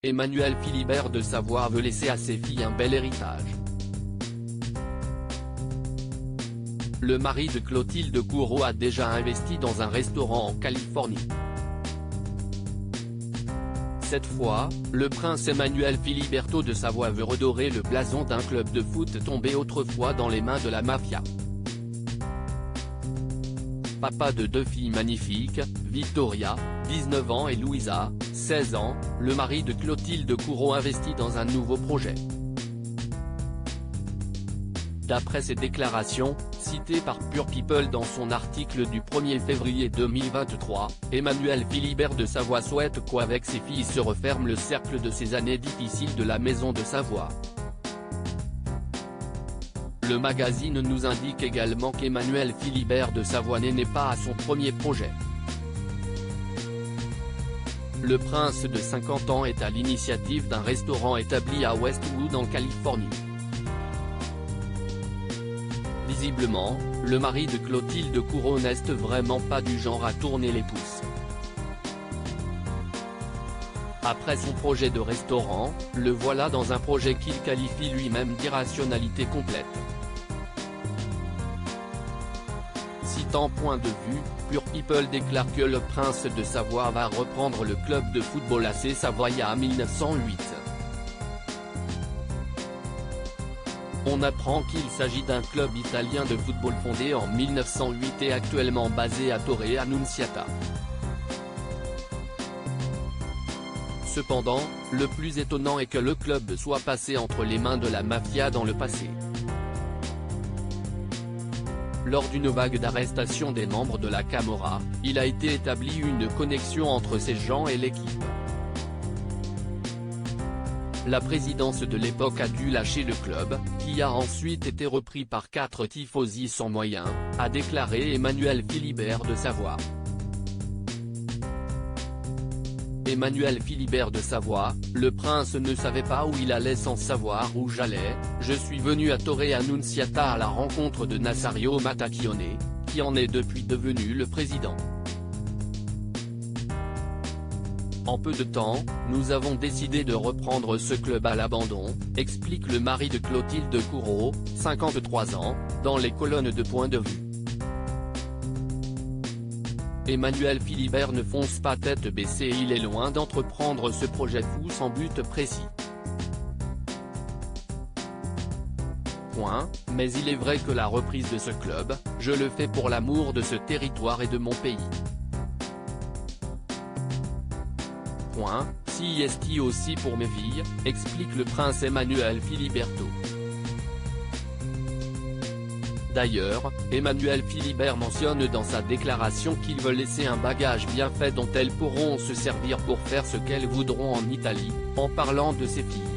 Emmanuel Philibert de Savoie veut laisser à ses filles un bel héritage. Le mari de Clotilde Courreau a déjà investi dans un restaurant en Californie. Cette fois, le prince Emmanuel Philiberto de Savoie veut redorer le blason d'un club de foot tombé autrefois dans les mains de la mafia. Papa de deux filles magnifiques, Victoria, 19 ans et Louisa, 16 ans, le mari de Clotilde Courreau investit dans un nouveau projet. D'après ses déclarations, citées par Pure People dans son article du 1er février 2023, Emmanuel Philibert de Savoie souhaite qu'avec ses filles se referme le cercle de ces années difficiles de la maison de Savoie. Le magazine nous indique également qu'Emmanuel Philibert de Savoie n'est pas à son premier projet. Le prince de 50 ans est à l'initiative d'un restaurant établi à Westwood en Californie. Visiblement, le mari de Clotilde Courreau n'est vraiment pas du genre à tourner les pouces. Après son projet de restaurant, le voilà dans un projet qu'il qualifie lui-même d'irrationalité complète. Citant Point de vue, Pure People déclare que le prince de Savoie va reprendre le club de football AC Savoia en 1908. On apprend qu'il s'agit d'un club italien de football fondé en 1908 et actuellement basé à Torre Annunziata. Cependant, le plus étonnant est que le club soit passé entre les mains de la mafia dans le passé. Lors d'une vague d'arrestation des membres de la Camorra, il a été établi une connexion entre ces gens et l'équipe. La présidence de l'époque a dû lâcher le club, qui a ensuite été repris par 4 tifosi sans moyens, a déclaré Emmanuel Philibert de Savoie. Emmanuel Philibert de Savoie, le prince ne savait pas où il allait sans savoir où j'allais, je suis venu à Torre Annunziata à la rencontre de Nazario Matacchione, qui en est depuis devenu le président. En peu de temps, nous avons décidé de reprendre ce club à l'abandon, explique le mari de Clotilde Courreau, 53 ans, dans les colonnes de Point de vue. Emmanuel Philibert ne fonce pas tête baissée et il est loin d'entreprendre ce projet fou sans but précis. Mais il est vrai que la reprise de ce club, je le fais pour l'amour de ce territoire et de mon pays. Si est aussi pour mes filles, explique le prince Emmanuel Philiberto. D'ailleurs, Emmanuel Philibert mentionne dans sa déclaration qu'il veut laisser un bagage bien fait dont elles pourront se servir pour faire ce qu'elles voudront en Italie, en parlant de ses filles.